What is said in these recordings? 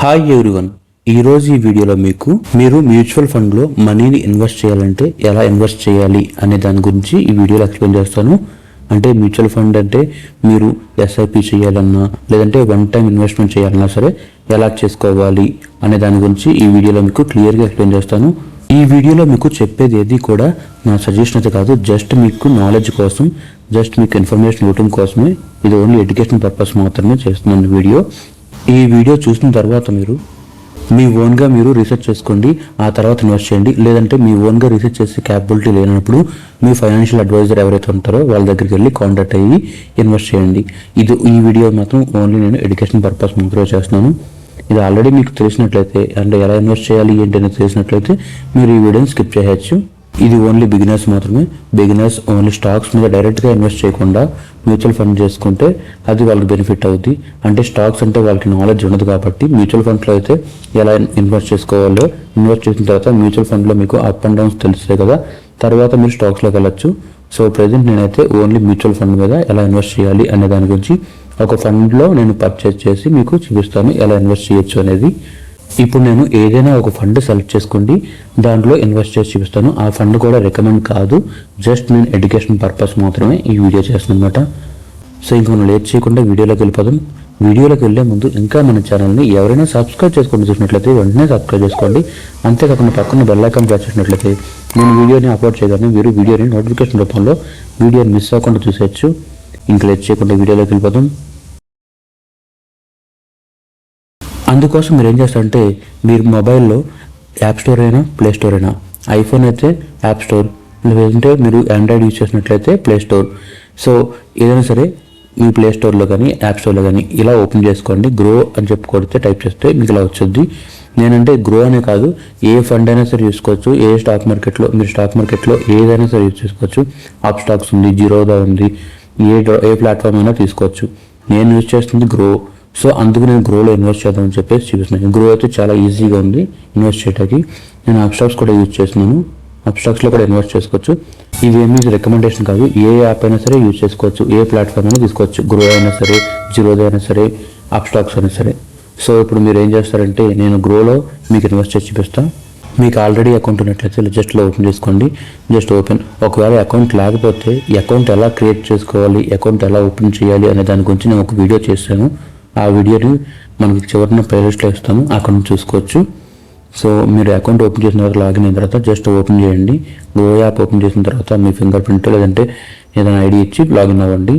Hi everyone, ఈరోజు ఈ వీడియోలో మీరు మ్యూచువల్ ఫండ్లో మనీని ఇన్వెస్ట్ చేయాలంటే ఎలా ఇన్వెస్ట్ చేయాలి అనే దాని గురించి ఈ వీడియోలో ఎక్స్ప్లెయిన్ చేస్తాను. అంటే మ్యూచువల్ ఫండ్ అంటే మీరు ఎస్ఐపి చేయాలన్నా లేదంటే వన్ టైం ఇన్వెస్ట్మెంట్ చేయాలన్నా సరే ఎలా చేసుకోవాలి అనే దాని గురించి ఈ వీడియోలో మీకు క్లియర్గా ఎక్స్ప్లెయిన్ చేస్తాను. ఈ వీడియోలో మీకు చెప్పేది ఏది కూడా నా సజెషన్ అయితే కాదు, జస్ట్ మీకు నాలెడ్జ్ కోసం, జస్ట్ మీకు ఇన్ఫర్మేషన్ ఇవ్వడం కోసమే. ఇది ఓన్లీ ఎడ్యుకేషన్ పర్పస్ మాత్రమే చేస్తున్నాను వీడియో. ఈ వీడియో చూసిన తర్వాత మీరు మీ ఓన్గా మీరు రీసెర్చ్ చేసుకోండి, ఆ తర్వాత ఇన్వెస్ట్ చేయండి. లేదంటే మీ ఓన్గా రీసెర్చ్ చేసే క్యాపబిలిటీ లేనప్పుడు మీ ఫైనాన్షియల్ అడ్వైజర్ ఎవరైతే ఉంటారో వాళ్ళ దగ్గరికి వెళ్ళి కాంటాక్ట్ అయ్యి ఇన్వెస్ట్ చేయండి. ఈ వీడియో మాత్రం ఓన్లీ నేను ఎడ్యుకేషన్ పర్పస్ మాత్రమే చేస్తున్నాను. ఇది ఆల్రెడీ మీకు తెలిసినట్లయితే, అంటే ఎలా ఇన్వెస్ట్ చేయాలి ఏంటి అనేది తెలిసినట్లయితే మీరు ఈ వీడియోని స్కిప్ చేయవచ్చు. ఇది ఓన్లీ బిగినర్స్ మాత్రమే. బిగినర్స్ ఓన్లీ స్టాక్స్ మీద డైరెక్ట్గా ఇన్వెస్ట్ చేయకుండా మ్యూచువల్ ఫండ్ చేసుకుంటే అది వాళ్ళకి బెనిఫిట్ అవుతుంది. అంటే స్టాక్స్ అంటే వాళ్ళకి నాలెడ్జ్ ఉండదు కాబట్టి మ్యూచువల్ ఫండ్లో అయితే ఎలా ఇన్వెస్ట్ చేసుకోవాలో, ఇన్వెస్ట్ చేసిన తర్వాత మ్యూచువల్ ఫండ్లో మీకు అప్ అండ్ డౌన్స్ తెలుస్తాయి కదా, తర్వాత మీరు స్టాక్స్లోకి వెళ్ళచ్చు. సో ప్రెజెంట్ నేనైతే ఓన్లీ మ్యూచువల్ ఫండ్ మీద ఎలా ఇన్వెస్ట్ చేయాలి అనే దాని గురించి ఒక ఫండ్లో నేను పర్చేజ్ చేసి మీకు చూపిస్తాను ఎలా ఇన్వెస్ట్ చేయొచ్చు అనేది. ఇప్పుడు నేను ఏదైనా ఒక ఫండ్ సెలెక్ట్ చేసుకోండి, దాంట్లో ఇన్వెస్ట్ చేసి చూపిస్తాను. ఆ ఫండ్ కూడా రికమెండ్ కాదు, జస్ట్ నేను ఎడ్యుకేషన్ పర్పస్ మాత్రమే ఈ వీడియో చేస్తాను అనమాట. సో ఇంకా మనం లేట్ చేయకుండా వీడియోలోకి వెళ్ళిపోదాం. వీడియోలోకి వెళ్ళే ముందు ఇంకా మన ఛానల్ని ఎవరైనా సబ్స్క్రైబ్ చేసుకొని చూసినట్లయితే వెంటనే సబ్స్క్రైబ్ చేసుకోండి. అంతేకాకుండా పక్కన బెల్ ఐకాన్ ప్రెస్ చేసినట్లయితే నేను వీడియోని అప్లోడ్ చేయగానే మీరు వీడియోని నోటిఫికేషన్ రూపంలో వీడియోని మిస్ అవ్వకుండా చూసేయచ్చు. ఇంకా లేట్ చేయకుండా వీడియోలోకి వెళ్ళిపోదాం. అందుకోసం మీరు ఏం చేస్తారంటే, మీరు మొబైల్లో యాప్ స్టోర్ అయినా ప్లే స్టోర్ అయినా, ఐఫోన్ అయితే యాప్ స్టోర్, లేదంటే మీరు ఆండ్రాయిడ్ యూజ్ చేసినట్లయితే ప్లే స్టోర్. సో ఏదైనా సరే మీ ప్లే స్టోర్లో కానీ యాప్ స్టోర్లో కానీ ఇలా ఓపెన్ చేసుకోండి. గ్రో అని చెప్పి కొడితే టైప్ చేస్తే మీకు ఇలా వచ్చుద్ది. నేనంటే గ్రో అనే కాదు, ఏ ఫండ్ అయినా సరే చూసుకోవచ్చు. ఏ స్టాక్ మార్కెట్లో మీరు స్టాక్ మార్కెట్లో ఏదైనా సరే యూజ్ చేసుకోవచ్చు. అప్ స్టాక్స్ ఉంది, జీరోదా ఉంది, ఏ ప్లాట్ఫామ్ అయినా తీసుకోవచ్చు. నేను యూజ్ చేస్తుంది గ్రో. సో అందుకు నేను గ్రోలో ఇన్వెస్ట్ చేద్దామని చెప్పేసి చూపిస్తున్నాను. గ్రో అయితే చాలా ఈజీగా ఉంది ఇన్వెస్ట్ చేయడానికి. నేను అప్ స్టాక్స్ కూడా యూజ్ చేస్తున్నాను, అప్ స్టాక్స్లో కూడా ఇన్వెస్ట్ చేసుకోవచ్చు. ఇవేమీ రికమెండేషన్ కాదు, ఏ యాప్ అయినా సరే యూజ్ చేసుకోవచ్చు, ఏ ప్లాట్ఫామ్ అయినా తీసుకోవచ్చు. గ్రో అయినా సరే, జీరోదా అయినా సరే, అప్ స్టాక్స్ అయినా సరే. సో ఇప్పుడు మీరు ఏం చేస్తారంటే, నేను గ్రోలో మీకు ఇన్వెస్ట్ చేసి చూపిస్తాను. మీకు ఆల్రెడీ అకౌంట్ ఉన్నట్లయితే జస్ట్లో ఓపెన్ చేసుకోండి. Just open. ఒకవేళ అకౌంట్ లేకపోతే అకౌంట్ ఎలా క్రియేట్ చేసుకోవాలి, అకౌంట్ ఎలా ఓపెన్ చేయాలి అనే దాని గురించి నేను ఒక వీడియో చేశాను. ఆ వీడియోని మనకి చివరిన ప్లేలిస్ట్లో ఇస్తాను, అక్కడ నుంచి చూసుకోవచ్చు. సో మీరు అకౌంట్ ఓపెన్ చేసిన తర్వాత, లాగిన్ అయిన తర్వాత జస్ట్ ఓపెన్ చేయండి. గో యాప్ ఓపెన్ చేసిన తర్వాత మీ ఫింగర్ ప్రింట్ లేదంటే ఏదైనా ఐడి ఇచ్చి లాగిన్ అవ్వండి.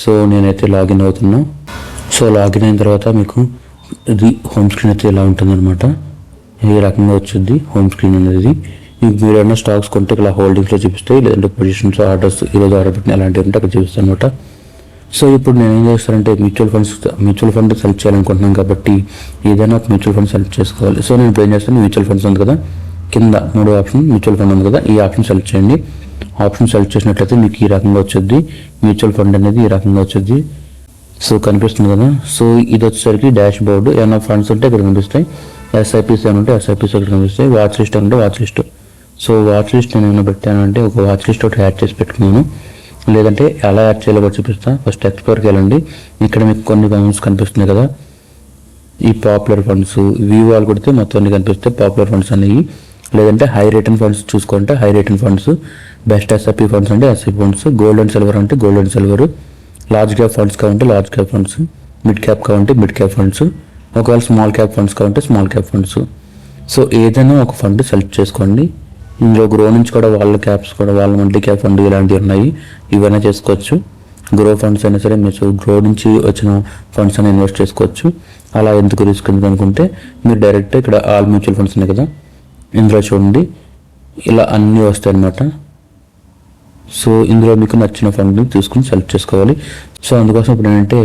సో నేనైతే లాగిన్ అవుతున్నా. సో లాగిన్ అయిన తర్వాత మీకు ఇది హోమ్ స్క్రీన్ అయితే ఇలా ఉంటుందన్నమాట. ఈ రకంగా వచ్చింది హోమ్ స్క్రీన్ అనేది. మీరు ఏమైనా స్టాక్స్ కొంటే ఇలా హోల్డింగ్స్లో చూపిస్తాయి, లేదంటే పొజిషన్స్, ఆర్డర్స్, ఈరోజు ఆర్డర్ పెట్టిన అలాంటివి ఉంటే అక్కడ చూపిస్తాను అనమాట. సో ఇప్పుడు నేను ఏం చేస్తానంటే, మ్యూచువల్ ఫండ్ సెలెక్ట్ చేయాలనుకుంటున్నాను కాబట్టి ఏదైనా ఒక మ్యూచువల్ ఫండ్ సెలెక్ట్ చేసుకోవాలి. సో నేను ఇప్పుడు ఏం చేస్తాను, మ్యూచువల్ ఫండ్స్ ఉంది కదా, కింద 3వ ఆప్షన్ మ్యూచువల్ ఫండ్ ఉంది కదా, ఈ ఆప్షన్ సెలెక్ట్ చేయండి. ఆప్షన్ సెలెక్ట్ చేసినట్లయితే మీకు ఈ రకంగా వచ్చేది మ్యూచువల్ ఫండ్ అనేది, ఈ రకంగా వచ్చేది. సో కనిపిస్తుంది కదా. సో ఇది వచ్చేసరికి డాష్ బోర్డు. ఏమైనా ఫండ్స్ ఉంటే ఇక్కడ కనిపిస్తాయి, ఎస్ఐపీస్ ఏమైనా ఉంటే ఎస్ఐపీస్ ఇక్కడ కనిపిస్తాయి, వాచ్ లిస్ట్ అంటే watch list. So watch list నేను ఏమైనా పెట్టానంటే ఒక వాచ్ లిస్ట్ ఒకటి యాడ్ చేసి పెట్టుకున్నాను. లేదంటే ఎలా యాడ్ చేయాలో కూడా చూపిస్తాను. ఫస్ట్ ఎక్స్ప్లోర్కి వెళ్ళండి. ఇక్కడ మీకు కొన్ని ఫండ్స్ కనిపిస్తున్నాయి కదా, ఈ పాపులర్ ఫండ్స్, వ్యూ వాల్ కొడితే మొత్తం అన్ని కనిపిస్తాయి పాపులర్ ఫండ్స్ అనేవి. లేదంటే హై రిటర్న్ ఫండ్స్ చూసుకుంటే high return funds, best SIP funds అంటే SIP funds, gold and silver అంటే gold and silver, large cap funds కావాలంటే large cap funds, mid cap కావాలంటే మిడ్ క్యాప్ ఫండ్స్, ఒకవేళ స్మాల్ క్యాప్ ఫండ్స్ కావాలంటే small cap funds. So ఏదైనా ఒక fund select చేసుకోండి. ఇందులో గ్రో నుంచి కూడా వాళ్ళ క్యాప్స్ కూడా, వాళ్ళ మల్టీ క్యాప్ ఫండ్ ఇలాంటివి ఉన్నాయి, ఇవైనా చేసుకోవచ్చు. గ్రో ఫండ్స్ అయినా సరే మీరు గ్రో నుంచి వచ్చిన ఫండ్స్ అయినా ఇన్వెస్ట్ చేసుకోవచ్చు. అలా ఎందుకు రిస్క్ ఎందుకు అనుకుంటే మీరు డైరెక్ట్ ఇక్కడ ఆల్ మ్యూచువల్ ఫండ్స్ ఉన్నాయి కదా, ఇందులో చూడండి ఇలా అన్నీ వస్తాయి అన్నమాట. సో ఇందులో మీకు నచ్చిన ఫండ్ని తీసుకుని సెలెక్ట్ చేసుకోవాలి. సో అందుకోసం ఇప్పుడు ఏంటంటే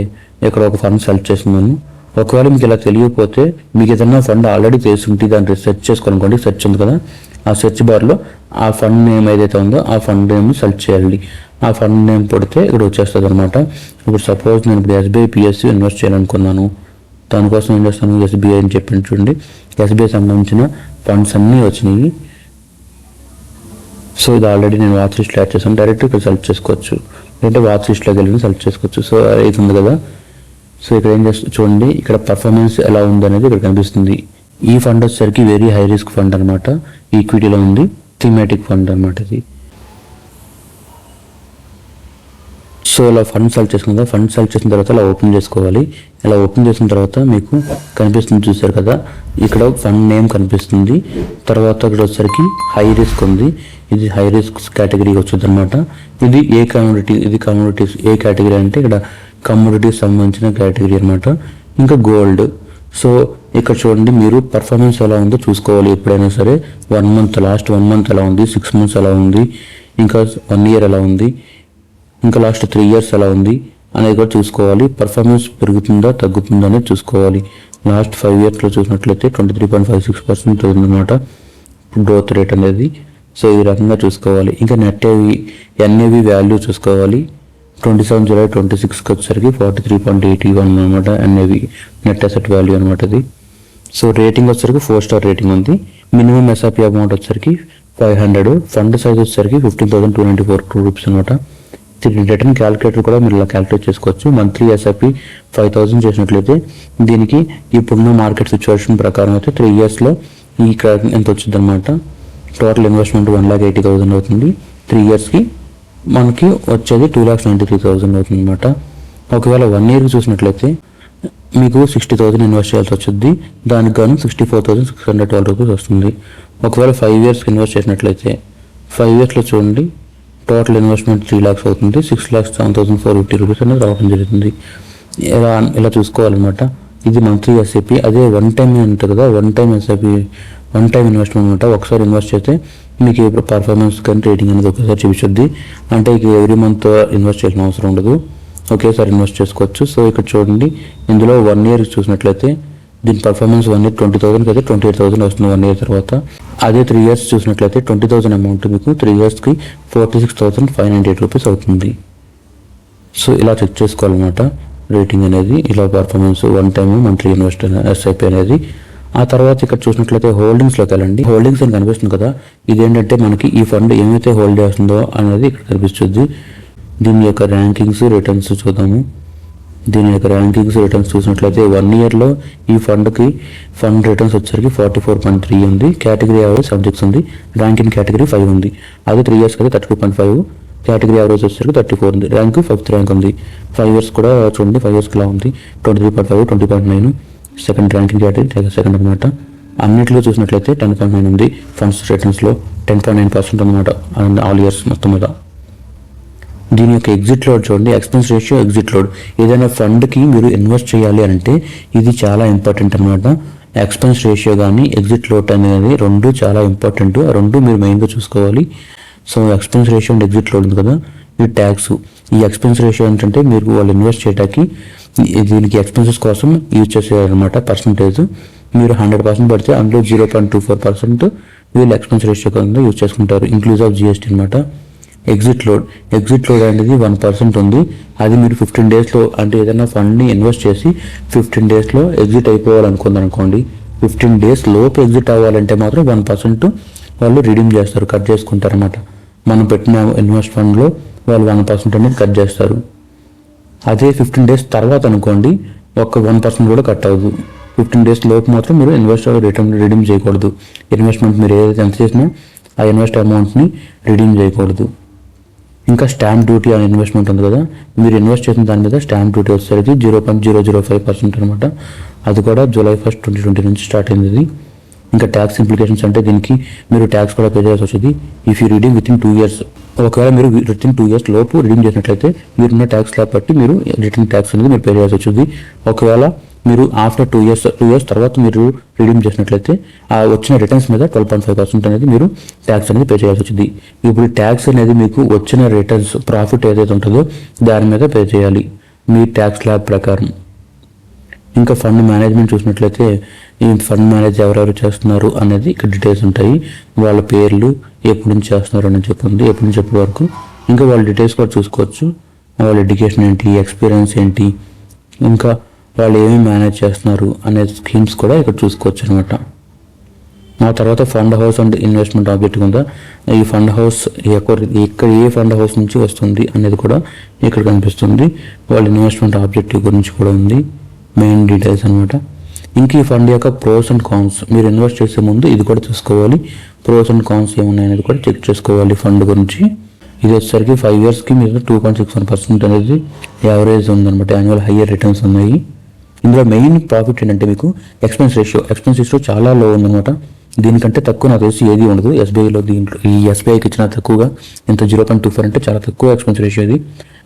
ఇక్కడ ఒక ఫండ్ సెలెక్ట్ చేస్తున్నాను. ఒకవేళ మీకు ఇలా తెలియకపోతే, మీకు ఏదైనా ఫండ్ ఆల్రెడీ తెలుసుంటే దాన్ని సెర్చ్ చేసుకోనుకోండి. సెర్చ్ ఉంది కదా, ఆ సెర్చ్ బార్లో ఆ ఫండ్ నేమ్ ఏదైతే ఉందో ఆ ఫండ్ నేమ్ సెలెక్ట్ చేయాలి. ఆ ఫండ్ నేమ్ పడితే ఇక్కడ వచ్చేస్తుంది అనమాట. ఇప్పుడు సపోజ్ నేను ఇప్పుడు ఎస్బీఐ పిఎస్సి ఇన్వెస్ట్ చేయాలనుకున్నాను. దానికోసం ఏం చేస్తాను, ఎస్బీఐ అని చెప్పి చూడండి, ఎస్బీఐ సంబంధించిన ఫండ్స్ అన్నీ వచ్చినాయి. సో ఇది ఆల్రెడీ నేను వాచ్ లిస్ట్లో యాడ్ చేస్తాను. డైరెక్ట్ ఇక్కడ సెలెక్ట్ చేసుకోవచ్చు, లేదంటే వాచ్ లిస్ట్లోకి వెళ్ళి సెలెక్ట్ చేసుకోవచ్చు. సో ఇది ఉంది కదా, సో ఇక్కడ ఏం చేస్తుంది చూడండి, ఇక్కడ పర్ఫార్మెన్స్ ఎలా ఉందనేది ఇక్కడ కనిపిస్తుంది. ఈ ఫండ్ వచ్చేసరికి వెరీ హై రిస్క్ ఫండ్ అనమాట, ఈక్విటీలో ఉంది, థీమాటిక్ ఫండ్ అనమాట ఇది. సో ఇలా ఫండ్ సెలెక్ట్ చేసుకున్న ఫండ్ సెలెక్ట్ చేసిన తర్వాత ఇలా ఓపెన్ చేసుకోవాలి. ఇలా ఓపెన్ చేసిన తర్వాత మీకు కనిపిస్తుంది చూసారు కదా, ఇక్కడ ఫండ్ నేమ్ కనిపిస్తుంది. తర్వాత ఇక్కడ వచ్చేసరికి హై రిస్క్ ఉంది, ఇది హై రిస్క్ కేటగిరీకి వచ్చింది అనమాట. ఇది ఏ కమోడిటీస్ ఏ కేటగిరీ అంటే ఇక్కడ కమోడిటీస్ సంబంధించిన కేటగిరీ అనమాట. ఇంకా గోల్డ్. సో ఇక్కడ చూడండి, మీరు పర్ఫార్మెన్స్ ఎలా ఉందో చూసుకోవాలి ఎప్పుడైనా సరే. 1 month, లాస్ట్ 1 month ఎలా ఉంది, 6 months ఎలా ఉంది, ఇంకా 1 year ఎలా ఉంది, ఇంకా లాస్ట్ 3 years ఎలా ఉంది అనేది కూడా చూసుకోవాలి. పర్ఫార్మెన్స్ పెరుగుతుందా తగ్గుతుందా అనేది చూసుకోవాలి. లాస్ట్ 5 yearsలో చూసినట్లయితే 23.56% ఉందన్నమాట గ్రోత్ రేట్ అనేది. సో ఈ రకంగా చూసుకోవాలి. ఇంకా ఎన్ఏవి వాల్యూ చూసుకోవాలి. 27 July 2026కి వచ్చేసరికి 43.81 అనమాట ఎన్ఏవి, నెట్ అసెట్ వాల్యూ అనమాట ఇది. సో రేటింగ్ వచ్చేసరికి 4 star రేటింగ్ ఉంది. మినిమం ఎస్ఐపి అమౌంట్ వచ్చేసరికి 500, ఫండ్ సైజ్ వచ్చేసరికి 15,294 crore rupees అనమాట. రిటర్న్ క్యాలిక్యులేటర్ కూడా మీరు ఇలా క్యాలిక్యులేట్ చేసుకోవచ్చు. మంత్లీ ఎస్ఐపి 5,000 చేసినట్లయితే దీనికి ఇప్పుడున్న మార్కెట్ సిచ్యువేషన్ ప్రకారం అయితే 3 yearsలో ఈ ఎంత వచ్చింది అనమాట. టోటల్ ఇన్వెస్ట్మెంట్ 1,80,000 అవుతుంది. 3 yearsకి మనకి వచ్చేది 2,93,000 అవుతుంది అనమాట. ఒకవేళ 1 yearకి చూసినట్లయితే మీకు 60,000 ఇన్వెస్ట్ చేయాల్సి వచ్చింది. దానికి గాను 64,612 రూపీస్ వస్తుంది. ఒకవేళ 5 yearsకి ఇన్వెస్ట్ చేసినట్లయితే 5 yearsలో చూడండి, టోటల్ ఇన్వెస్ట్మెంట్ 3 lakhs అవుతుంది. 6,07,450 రూపీస్ అనేది రావడం జరుగుతుంది. ఇలా చూసుకోవాలన్నమాట. ఇది మంత్లీ ఎస్ఐపి. అదే వన్ టైం ఉంటుంది కదా, one time SIP, one time investment అనమాట. ఒకసారి ఇన్వెస్ట్ చేస్తే మీకు పర్ఫార్మెన్స్ కానీ రేటింగ్ అనేది ఒకసారి చూపించుద్ది. అంటే ఇక ఎవ్రీ మంత్ ఇన్వెస్ట్ చేయాల్సిన అవసరం ఉండదు, ఒకేసారి ఇన్వెస్ట్ చేసుకోవచ్చు. సో ఇక్కడ చూడండి, ఇందులో 1 year చూసినట్లయితే దీని పర్ఫార్మెన్స్ 1 year 20,000కి అయితే 28,000 వస్తుంది 1 year తర్వాత. అదే 3 years చూసినట్లయితే 20,000 అమౌంట్ మీకు 3 yearsకి 46,598 రూపీస్ అవుతుంది. సో ఇలా చెక్ చేసుకోవాలన్నమాట రేటింగ్ అనేది, ఇలా performance 1 time monthly invest SIP అనేది. ఆ తర్వాత ఇక్కడ చూసినట్లయితే హోల్డింగ్స్లోకి వెళ్ళండి. హోల్డింగ్స్ అని కనిపిస్తుంది కదా, ఇదేంటంటే మనకి ఈ ఫండ్ ఏమైతే హోల్డ్ చేస్తుందో అనేది ఇక్కడ కనిపిస్తుంది. దీని యొక్క ర్యాంకింగ్స్ రిటర్న్స్ చూద్దాము. దీని యొక్క ర్యాంకింగ్స్ రిటర్న్స్ చూసినట్లయితే 1 yearలో ఈ ఫండ్ రిటర్న్స్ వచ్చేసరికి 44.3 ఉంది. కేటగిరీ యావరేజ్ 76 ఉంది. ర్యాంకింగ్ కేటగిరీ 5 ఉంది. అదే 3 years అయితే 32.5, కేటగిరీ యావరేజ్ వచ్చేసరికి 34 ఉంది. ర్యాంక్ 5th ర్యాంక్ ఉంది. 5 years కూడా చూడండి, 5 yearsకి ఇలా ఉంది. 23.5, 20.9, సెకండ్ ర్యాంకింగ్ కేటగిరీ సెకండ్ అనమాట. అన్నింటిలో చూసినట్లయితే 10.9 ఉంది. ఫండ్స్ రిటర్న్స్లో 10.9% అనమాట ఆల్ ఇయర్స్ మొత్తం మీద. దీని యొక్క ఎగ్జిట్ లోడ్ చూడండి, ఎక్స్పెన్స్ రేషియో, ఎగ్జిట్ లోడ్. ఏదైనా ఫండ్కి మీరు ఇన్వెస్ట్ చేయాలి అంటే ఇది చాలా ఇంపార్టెంట్ అనమాట. ఎక్స్పెన్స్ రేషియో కానీ ఎగ్జిట్ లోడ్ అనేది 2 చాలా ఇంపార్టెంట్. 2 మీరు మెయిన్గా చూసుకోవాలి. So expense ratio and exit load ఉంది కదా, ఇది ట్యాక్స్. ఈ ఎక్స్పెన్స్ రేషియో ఏంటంటే మీరు వాళ్ళు ఇన్వెస్ట్ చేయడానికి దీనికి ఎక్స్పెన్సెస్ కోసం యూజ్ చేసేయాలన్నమాట. పర్సంటేజ్ మీరు 100% పెడితే అందులో 0.24% వీళ్ళు ఎక్స్పెన్స్ రేషియో కింద యూజ్ చేసుకుంటారు, ఇంక్లూజ్ ఆఫ్ జిఎస్టీ అనమాట. ఎగ్జిట్ లోడ్ అనేది 1% ఉంది. అది మీరు 15 daysలో అంటే ఏదైనా ఫండ్ని ఇన్వెస్ట్ చేసి 15 daysలో ఎగ్జిట్ అయిపోవాలనుకోండి, 15 days లోపు ఎగ్జిట్ అవ్వాలంటే మాత్రం 1% వాళ్ళు రిడీమ్ చేస్తారు, కట్ చేసుకుంటారు అనమాట. మనం పెట్టిన ఇన్వెస్ట్ ఫండ్లో వాళ్ళు 1% అనేది కట్ చేస్తారు. అదే 15 days తర్వాత అనుకోండి, ఒక్క 1% కూడా కట్ అవ్వదు. 15 days లోపు మాత్రం మీరు రిడీమ్ చేయకూడదు. ఇన్వెస్ట్మెంట్ మీరు ఏదైతే ఎంత చేసినా ఆ ఇన్వెస్ట్ అమౌంట్ని రిడీమ్ చేయకూడదు. ఇంకా స్టాంప్ డ్యూటీ అనే ఇన్వెస్ట్మెంట్ ఉంది కదా, మీరు ఇన్వెస్ట్ చేసిన దాని మీద స్టాంప్ డ్యూటీ వచ్చేసరికి 0.005% అనమాట. అది కూడా July 1st, 2020 నుంచి స్టార్ట్ అయింది ఇది. ఇంకా ట్యాక్స్ ఇంప్లికేషన్స్ అంటే దీనికి మీరు ట్యాక్స్ కూడా పే చేయాల్సి వచ్చేది. If you redeem with in 2 years, ఒకవేళ మీరు విత్ ఇన్ 2 years లోపు రిడీమ్ చేసినట్లయితే మీరున్న ట్యాక్స్ ల్యాబ్ బట్టి మీరు రిటర్న్ ట్యాక్స్ అనేది మీరు పే చేయాల్సి వచ్చింది. ఒకవేళ మీరు ఆఫ్టర్ 2 years తర్వాత మీరు రిడీమ్ చేసినట్లయితే ఆ వచ్చిన రిటర్న్స్ మీద 12.5% అనేది మీరు ట్యాక్స్ అనేది పే చేయాల్సి వచ్చింది. ఇప్పుడు ట్యాక్స్ అనేది మీకు వచ్చిన రిటర్న్స్ ప్రాఫిట్ ఏదైతే ఉంటుందో దాని మీద పే చేయాలి మీ ట్యాక్స్ ల్యాబ్ ప్రకారం. ఇంకా ఫండ్ మేనేజ్మెంట్ చూసినట్లయితే ఈ ఫండ్ మేనేజ్ ఎవరెవరు చేస్తున్నారు అనేది ఇక్కడ డీటెయిల్స్ ఉంటాయి. వాళ్ళ పేర్లు, ఎప్పటి నుంచి చేస్తున్నారు అని చెప్తుంది, ఎప్పటి నుంచి ఎప్పటి వరకు. ఇంకా వాళ్ళ డీటెయిల్స్ కూడా చూసుకోవచ్చు. వాళ్ళ ఎడ్యుకేషన్ ఏంటి, ఎక్స్పీరియన్స్ ఏంటి, ఇంకా వాళ్ళు ఏమేమి మేనేజ్ చేస్తున్నారు అనే స్కీమ్స్ కూడా ఇక్కడ చూసుకోవచ్చు అనమాట. ఆ తర్వాత fund house and investment object ఉందా, ఈ ఫండ్ హౌస్ ఇక్కడ ఏ ఫండ్ హౌస్ నుంచి వస్తుంది అనేది కూడా ఇక్కడ కనిపిస్తుంది. వాళ్ళ ఇన్వెస్ట్మెంట్ ఆబ్జెక్టివ్ గురించి కూడా ఉంది, మెయిన్ డీటెయిల్స్ అనమాట. ఇంక ఈ ఫండ్ యొక్క ప్రోస్ అండ్ కాన్స్, మీరు ఇన్వెస్ట్ చేసే ముందు ఇది కూడా చూసుకోవాలి. ప్రోస్ అండ్ కాన్స్ ఏమున్నాయనేది కూడా చెక్ చేసుకోవాలి ఫండ్ గురించి. ఇది వచ్చేసరికి 5 yearsకి మీరు 2.61% అనేది యావరేజ్ ఉందన్నమాట, యాన్యువల్ హయ్యర్ రిటర్న్స్ ఉన్నాయి. ఇందులో మెయిన్ ప్రాఫిట్ ఏంటంటే మీకు ఎక్స్పెన్స్ రేషియో చాలా లో ఉందన్నమాట. దీనికంటే తక్కువ నాకు తెలిసి ఏది ఉండదు ఎస్బీఐలో. దీంట్లో ఈ ఎస్బీఐకి ఇచ్చిన తక్కువగా ఎంత 0.24 అంటే చాలా తక్కువ ఎక్స్పెన్స్ రేషియో ఇది.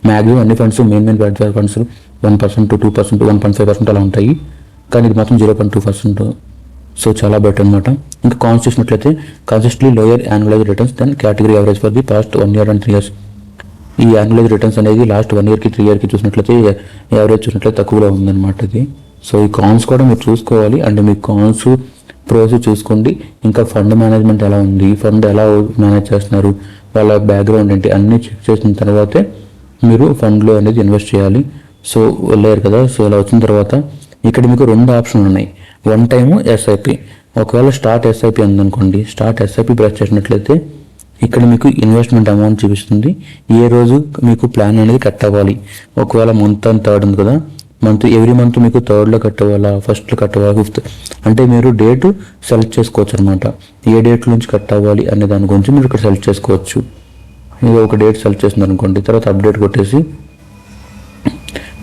మ్యాక్సిమం అన్ని ఫండ్స్ మెయిన్ ఫండ్స్ 1%, 2%, 1.5% అలా ఉంటాయి, కానీ ఇది మాత్రం 0.2%. సో చాలా బెటర్ అనమాట. ఇంకా కాన్స్ చూసినట్లయితే consistently lower annualised returns then category average for the past 1 year and 3 years. ఈ యాన్యువలైజ్ రిటర్న్స్ అనేది లాస్ట్ 1 yearకి 3 yearకి చూసినట్లయితే యావరేజ్ చూసినట్లయితే తక్కువలో ఉందన్నమాట ఇది. సో ఈ కాన్స్ కూడా మీరు చూసుకోవాలి. అంటే మీ కాన్స్ ప్రోస్ చూసుకోండి. ఇంకా ఫండ్ మేనేజ్మెంట్ ఎలా ఉంది, ఫండ్ ఎలా మేనేజ్ చేస్తున్నారు, వాళ్ళ బ్యాక్గ్రౌండ్ ఏంటి అన్నీ చెక్ చేసిన తర్వాతే మీరు ఫండ్లో అనేది ఇన్వెస్ట్ చేయాలి. సో వెళ్ళారు కదా. సో ఇలా వచ్చిన తర్వాత ఇక్కడ మీకు 2 ఆప్షన్లు ఉన్నాయి. One time SIP. ఒకవేళ స్టార్ట్ ఎస్ఐపి ఉందనుకోండి, స్టార్ట్ ఎస్ఐపి ప్రెస్ చేసినట్లయితే ఇక్కడ మీకు ఇన్వెస్ట్మెంట్ అమౌంట్ చూపిస్తుంది, ఏ రోజు మీకు ప్లాన్ అనేది కట్ అవ్వాలి. ఒకవేళ మంత్ అండ్ 3rd ఉంది కదా, ఎవ్రీ మంత్ మీకు 3rd కట్ అవ్వాలా, 1st కట్ అవ్వాలా, 5th అంటే మీరు డేట్ సెలెక్ట్ చేసుకోవచ్చు అనమాట. ఏ డేట్ నుంచి కట్ అవ్వాలి అనే దాని గురించి మీరు ఇక్కడ సెలెక్ట్ చేసుకోవచ్చు. ఇది ఒక డేట్ సెలెక్ట్ చేసింది అనుకోండి, తర్వాత అప్డేట్ కొట్టేసి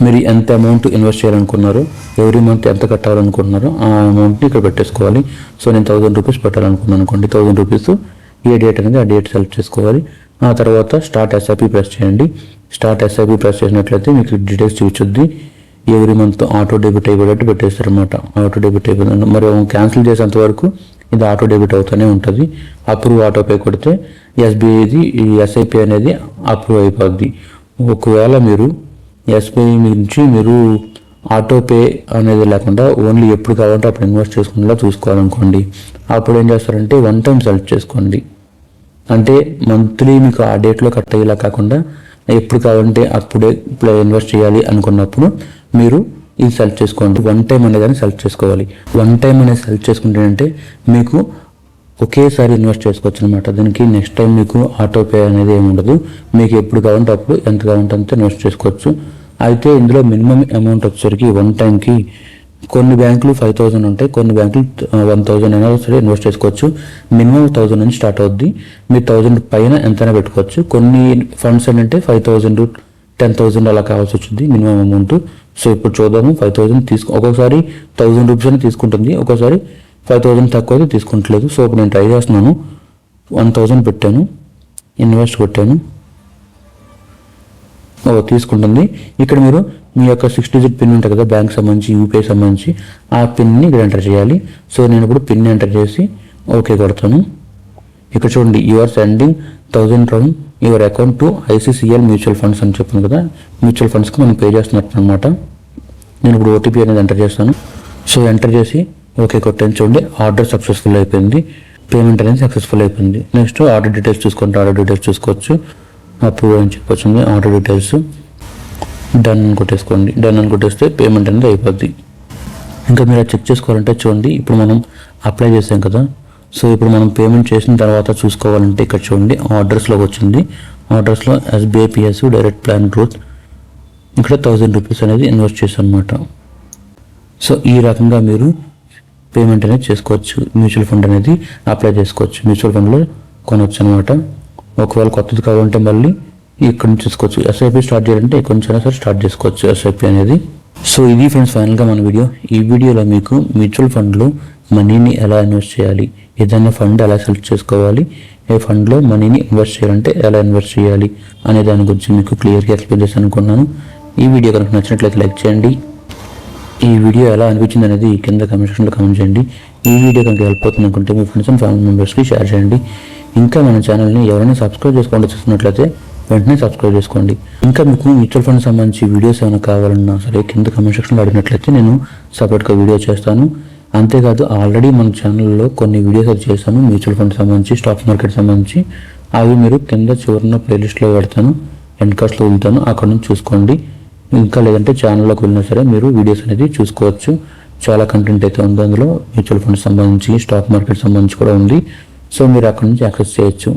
మీరు ఎంత అమౌంట్ ఇన్వెస్ట్ చేయాలనుకున్నారో, ఎవ్రీ మంత్ ఎంత కట్టాలనుకుంటున్నారో ఆ అమౌంట్ని ఇక్కడ పెట్టేసుకోవాలి. సో నేను 1000 రూపీస్ పెట్టాలనుకున్నాను అనుకోండి, 1000 రూపీస్ ఏ డేట్ అనేది ఆ డేట్ సెలెక్ట్ చేసుకోవాలి. ఆ తర్వాత స్టార్ట్ ఎస్ఐపి ప్రెస్ చేయండి. స్టార్ట్ ఎస్ఐపి ప్రెస్ చేసినట్లయితే మీకు డీటెయిల్స్ చూపించుద్ది. ఎవ్రీ మంత్ ఆటో డెబిట్ అయిపోయేటట్టు పెట్టేస్తారనమాట. ఆటో డెబిట్ అయిపోతుంది, మరి క్యాన్సిల్ చేసేంత వరకు ఇది ఆటో డెబిట్ అవుతూనే ఉంటుంది. అప్రూవ్ ఆటో పే కొడితే ఎస్బీఐది ఈ ఎస్ఐపి అనేది అప్రూవ్ అయిపోద్ది. ఒకవేళ మీరు ఎస్బీఐ నుంచి మీరు ఆటో పే అనేది లేకుండా ఓన్లీ ఎప్పుడు కావాలంటే అప్పుడు ఇన్వెస్ట్ చేసుకునేలా చూసుకోవాలనుకోండి, అప్పుడు ఏం చేస్తారంటే 1 time సెలెక్ట్ చేసుకోండి. అంటే మంత్లీ మీకు ఆ డేట్లో కట్ అయ్యేలా కాకుండా ఎప్పుడు కావాలంటే అప్పుడే ఇన్వెస్ట్ చేయాలి అనుకున్నప్పుడు మీరు ఇది సెలెక్ట్ చేసుకోండి. 1 time అనేదాన్ని సెలెక్ట్ చేసుకోవాలి. 1 time అనేది సెలెక్ట్ చేసుకుంటే అంటే మీకు ఒకేసారి ఇన్వెస్ట్ చేసుకోవచ్చు అనమాట. దీనికి నెక్స్ట్ టైం మీకు ఆటో పే అనేది ఏమి ఉండదు. మీకు ఎప్పుడు కావాలంటే అప్పుడు ఎంత కావాలంటే అంత ఇన్వెస్ట్ చేసుకోవచ్చు. అయితే ఇందులో మినిమం అమౌంట్ వచ్చేసరికి 1 timeకి కొన్ని బ్యాంకులు 5000 ఉంటాయి, కొన్ని బ్యాంకులు 1000 అయినా సరే ఇన్వెస్ట్ చేసుకోవచ్చు. మినిమం 1000 నుంచి స్టార్ట్ అవుద్ది. మీరు 1000 పైన ఎంతైనా పెట్టుకోవచ్చు. కొన్ని ఫండ్స్ ఏంటంటే 5000, 10,000 అలా కావాల్సి వచ్చింది మినిమం అమౌంట్. సో ఇప్పుడు చూద్దాము. 5000 ఒక్కొక్కసారి 1000 రూపీస్ అని తీసుకుంటుంది, ఒక్కోసారి 5000 తక్కువ అయితే తీసుకుంటలేదు. సో ఇప్పుడు నేను ట్రై చేస్తున్నాను. 1000 పెట్టాను, ఇన్వెస్ట్ కొట్టాను, తీసుకుంటుంది. ఇక్కడ మీరు మీ యొక్క 6 digit పిన్ ఉంటుంది కదా, బ్యాంక్ సంబంధించి, యూపీఐ సంబంధించి, ఆ పిన్ని ఇక్కడ ఎంటర్ చేయాలి. సో నేను ఇప్పుడు పిన్ ఎంటర్ చేసి ఓకే కొడతాను. ఇక్కడ చూడండి, you are sending 1000 from your account to ICCL mutual funds అని చెప్పింది కదా, మ్యూచువల్ ఫండ్స్కి మనం పే చేస్తున్నట్టు అనమాట. నేను ఇప్పుడు ఓటీపీ అనేది ఎంటర్ చేస్తాను. సో ఎంటర్ చేసి ఓకే కొట్టాను. చూడండి, ఆర్డర్ సక్సెస్ఫుల్ అయిపోయింది, పేమెంట్ అనేది సక్సెస్ఫుల్ అయిపోయింది. నెక్స్ట్ ఆర్డర్ డీటెయిల్స్ చూసుకుంటే ఆర్డర్ డీటెయిల్స్ చూసుకోవచ్చు, అప్రూవ్ అని చెప్పొచ్చింది. ఆర్డర్ డీటెయిల్స్ డన్ అని కొట్టేసుకోండి. డన్ అని కొట్టేస్తే పేమెంట్ అనేది అయిపోద్ది. ఇంకా మీరు చెక్ చేసుకోవాలంటే చూడండి, ఇప్పుడు మనం అప్లై చేసాం కదా, సో ఇప్పుడు మనం పేమెంట్ చేసిన తర్వాత చూసుకోవాలంటే ఇక్కడ చూడండి, ఆర్డర్స్లోకి వచ్చింది. ఆర్డర్స్లో SBI PSU direct plan growth ఇక్కడ 1000 రూపీస్ అనేది ఇన్వెస్ట్ చేశాను అనమాట. సో ఈ రకంగా మీరు పేమెంట్ అనేది చేసుకోవచ్చు. మ్యూచువల్ ఫండ్ అనేది అప్లై చేసుకోవచ్చు, మ్యూచువల్ ఫండ్లో కొనవచ్చు అనమాట. ఒకవేళ కొత్తది కావాలంటే మళ్ళీ ఇక్కడ నుంచి చూసుకోవచ్చు. ఎస్ఐపి స్టార్ట్ చేయాలంటే ఇక్కడ నుంచి అయినా సరే స్టార్ట్ చేసుకోవచ్చు ఎస్ఐపి అనేది. సో ఇది ఫ్రెండ్స్ ఫైనల్గా మన వీడియో. ఈ వీడియోలో మీకు మ్యూచువల్ ఫండ్లో మనీని ఎలా ఇన్వెస్ట్ చేయాలి, ఏదైనా ఫండ్ ఎలా సెలెక్ట్ చేసుకోవాలి, ఏ ఫండ్లో మనీని ఇన్వెస్ట్ చేయాలంటే ఎలా ఇన్వెస్ట్ చేయాలి అనే దాని గురించి మీకు క్లియర్గా ఎక్స్ప్లెయిన్ చేస్తాను అనుకున్నాను. ఈ వీడియో కనుక నచ్చినట్లయితే లైక్ చేయండి. ఈ వీడియో ఎలా అనిపించింది అనేది కింద కామెంట్ సెక్షన్లో కామెంట్ చేయండి. ఈ వీడియో కనుక హెల్ప్ అవుతుంది అనుకుంటే మీ ఫ్రెండ్స్ అండ్ ఫ్యామిలీ మెంబర్స్కి షేర్ చేయండి. ఇంకా మన ఛానల్ని ఎవరైనా సబ్స్క్రైబ్ చేసుకోండి చూస్తున్నట్లయితే వెంటనే సబ్స్క్రైబ్ చేసుకోండి. ఇంకా మీకు మ్యూచువల్ ఫండ్ సంబంధించి వీడియోస్ ఏమైనా కావాలన్నా సరే కింద కామెంట్ సెక్షన్లో అడిగినట్లయితే నేను సపరేట్గా వీడియో చేస్తాను. అంతేకాదు ఆల్రెడీ మన ఛానల్లో కొన్ని వీడియోస్ అది చేశాను మ్యూచువల్ ఫండ్ సంబంధించి, స్టాక్ మార్కెట్ సంబంధించి. అవి మీరు కింద చివరిన ప్లేలిస్ట్లో పెడతాను, ఎండ్ కార్డ్స్లో వెళ్తాను, అక్కడ నుంచి చూసుకోండి. ఇంకా లేదంటే ఛానల్లోకి వెళ్ళినా సరే మీరు వీడియోస్ అనేది చూసుకోవచ్చు. చాలా కంటెంట్ అయితే ఉంది అందులో. మ్యూచువల్ ఫండ్స్ సంబంధించి, స్టాక్ మార్కెట్ సంబంధించి కూడా ఉంది. సో మీరు అక్కడ నుంచి యాక్సెస్ చేయొచ్చు.